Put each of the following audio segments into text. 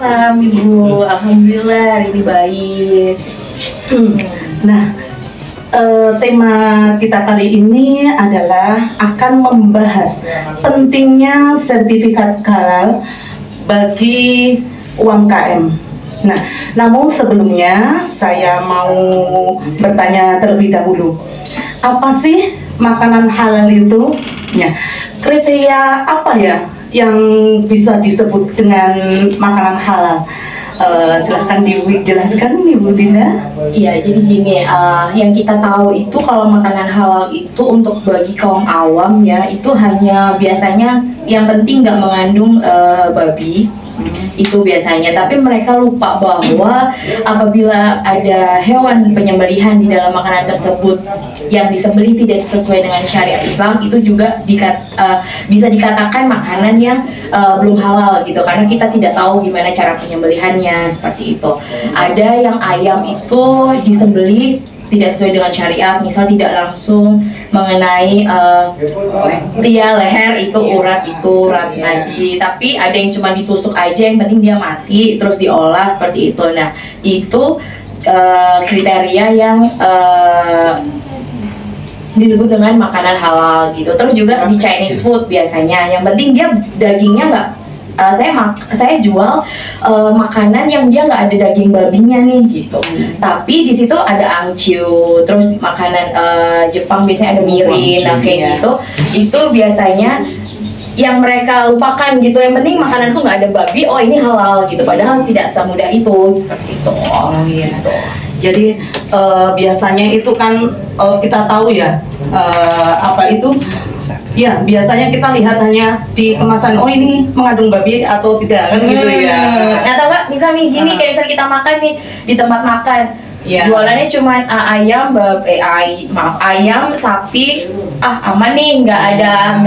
malam Ibu. Alhamdulillah ini baik. Nah, tema kita kali ini adalah akan membahas pentingnya sertifikat halal bagi UMKM. Nah, namun sebelumnya saya mau bertanya terlebih dahulu, apa sih makanan halal itu? Ya, kriteria apa ya yang bisa disebut dengan makanan halal? Silahkan dijelaskan Ibu Dinda. Iya, jadi gini, yang kita tahu itu kalau makanan halal itu untuk bagi kaum awam ya, itu hanya biasanya yang penting nggak mengandung babi. Itu biasanya, tapi mereka lupa bahwa apabila ada hewan penyembelihan di dalam makanan tersebut yang disembelih tidak sesuai dengan syariat Islam, itu juga bisa dikatakan makanan yang belum halal gitu, karena kita tidak tahu gimana cara penyembelihannya seperti itu. Ada yang ayam itu disembelih tidak sesuai dengan syariat, misal tidak langsung mengenai leher itu, urat nadi, tapi ada yang cuma ditusuk aja, yang penting dia mati terus diolah seperti itu. Nah, itu kriteria yang disebut dengan makanan halal gitu. Terus juga di Chinese food biasanya, yang penting dia dagingnya nggak saya jual makanan yang dia nggak ada daging babinya nih gitu. Tapi di situ ada angciu, terus makanan Jepang biasanya ada mirin, nah kayak gitu. Itu biasanya yang mereka lupakan gitu. Yang penting makananku nggak ada babi, oh ini halal gitu. Padahal tidak semudah itu seperti itu. Oh iya. Gitu. Jadi biasanya itu kan kita tahu ya apa itu? Ya, biasanya kita lihat hanya di kemasan, oh ini mengandung babi atau tidak kan gitu ya. Atau enggak bisa nih gini, kayak misalnya kita makan nih di tempat makan, jualannya cuman ayam, sapi, aman nih, nggak ada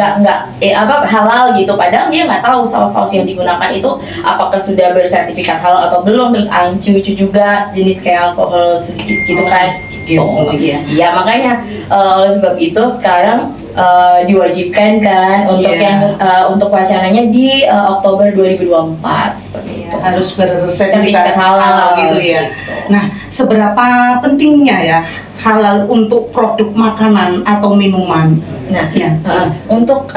halal gitu. Padahal dia nggak tahu saus-saus yang digunakan itu apakah sudah bersertifikat halal atau belum. Terus angcu juga sejenis kayak alkohol sedikit gitu kan. Iya, makanya oleh sebab itu sekarang diwajibkan kan untuk untuk wacananya di Oktober 2024 seperti itu. Harus bersertifikat halal gitu ya. Nah, seberapa pentingnya ya halal untuk produk makanan atau minuman? Nah, untuk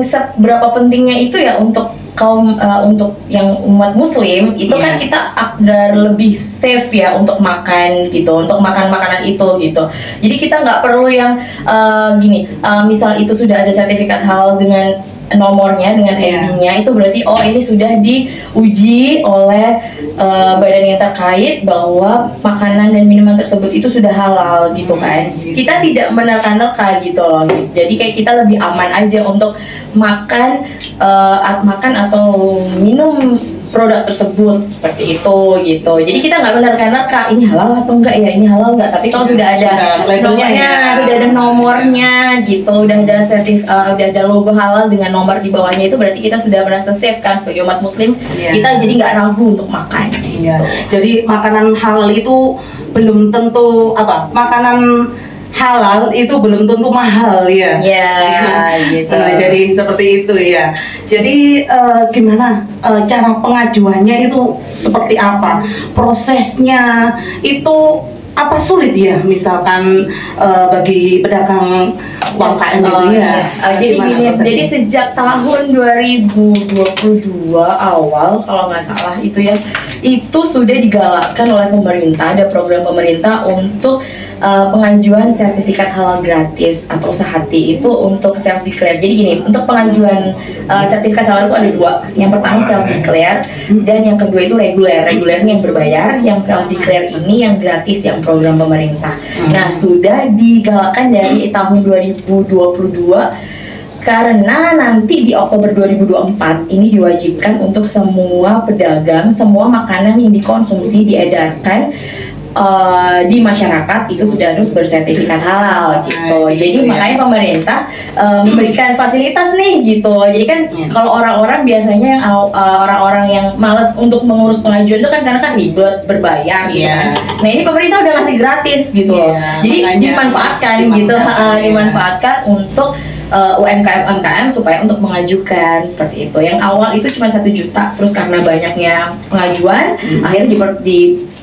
seberapa pentingnya itu ya untuk kaum untuk yang umat muslim itu kan kita agar lebih safe ya untuk makan gitu, untuk makan makanan itu gitu. Jadi kita nggak perlu yang misal itu sudah ada sertifikat halal dengan nomornya, dengan ID-nya, itu berarti oh ini sudah diuji oleh badan yang terkait bahwa makanan dan minuman tersebut itu sudah halal gitu kan. Kita tidak menerka-nerka gitu loh. Jadi kayak kita lebih aman aja untuk makan atau minum produk tersebut seperti itu gitu. Jadi kita nggak menerka-nerka ini halal atau enggak ya, ini halal enggak. Tapi kalau sudah ada nomornya, sudah ada nomornya gitu, udah ada logo halal dengan nomor di bawahnya, itu berarti kita sudah merasa safe kan sebagai umat muslim. Kita jadi nggak ragu untuk makan gitu. Jadi makanan halal itu belum tentu makanan halal itu belum tentu mahal ya. Gitu. Nah, jadi seperti itu ya. Jadi gimana cara pengajuannya itu seperti apa? Prosesnya itu apa sulit ya, misalkan bagi pedagang UMKM itu ya? Jadi gini, jadi sejak tahun 2022 awal kalau nggak salah itu ya, itu sudah digalakkan oleh pemerintah, ada program pemerintah untuk pengajuan sertifikat halal gratis atau sehati itu untuk self declare. Jadi gini, untuk pengajuan sertifikat halal itu ada dua. Yang pertama self declare dan yang kedua itu reguler. Regulernya yang berbayar, yang self declare ini yang gratis, yang program pemerintah. Nah, sudah digalakkan dari tahun 2022 karena nanti di Oktober 2024 ini diwajibkan untuk semua pedagang, semua makanan yang dikonsumsi diedarkan di masyarakat itu sudah harus bersertifikat halal gitu. Jadi makanya pemerintah memberikan fasilitas nih gitu. Jadi kan kalau orang-orang biasanya orang-orang yang malas untuk mengurus pengajuan itu kan karena kan ribet, berbayar gitu kan. Nah, ini pemerintah udah ngasih gratis gitu. Jadi dimanfaatkan gitu, dimanfaatkan untuk UMKM supaya untuk mengajukan seperti itu. Yang awal itu cuma 1 juta, terus karena banyaknya pengajuan akhirnya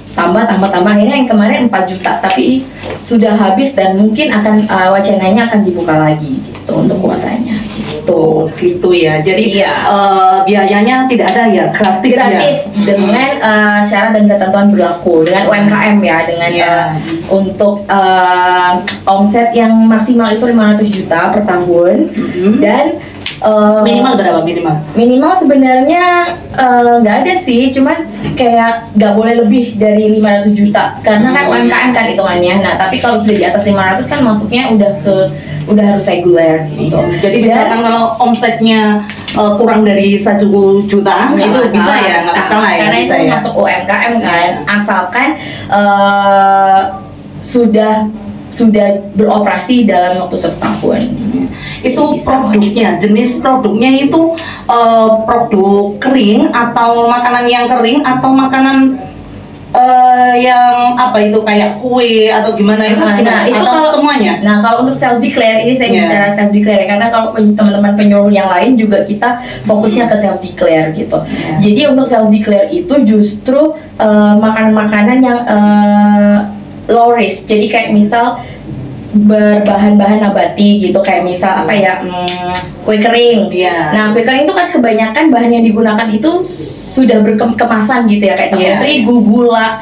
tambah akhirnya yang kemarin 4 juta, tapi sudah habis dan mungkin akan wacananya akan dibuka lagi gitu untuk kuotanya gitu. Gitu ya. Jadi Iya. biayanya tidak ada ya, gratis ya. Dengan syarat dan ketentuan berlaku dengan UMKM ya, dengan Iya. untuk omset yang maksimal itu 500 juta per tahun dan Minimal berapa minimal sebenarnya nggak ada sih, cuman kayak nggak boleh lebih dari 500 juta karena kan UMKM kan hitungannya. Nah tapi kalau sudah di atas 500 kan masuknya udah harus reguler gitu. Jadi misalkan kalau omsetnya kurang dari 1 juta itu bisa ya, nggak masalah ya. Karena bisa itu ya. masuk UMKM kan, asalkan sudah beroperasi dalam waktu 1 tahun. Itu Bisa produknya, jenis produknya itu produk kering atau makanan yang kering atau makanan yang apa itu kayak kue atau gimana itu? Nah, itu atau kalau semuanya. Nah, kalau untuk self declare ini saya bicara self declare karena kalau teman-teman penyuluh yang lain juga kita fokusnya ke self declare gitu. Jadi untuk self declare itu justru makanan-makanan yang low risk. Jadi kayak misal berbahan-bahan nabati gitu, kayak misal apa ya, kue kering. Iya. Nah, kue kering itu kan kebanyakan bahan yang digunakan itu sudah berkemasan gitu ya, kayak tepung terigu, gula,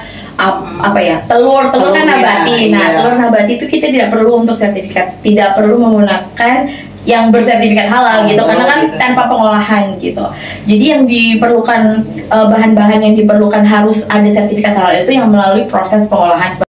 apa ya, telur kan nabati. Nah, telur nabati itu kita tidak perlu untuk sertifikat, tidak perlu menggunakan yang bersertifikat halal gitu, karena kan tanpa pengolahan gitu. Jadi yang diperlukan bahan-bahan yang diperlukan harus ada sertifikat halal itu yang melalui proses pengolahan.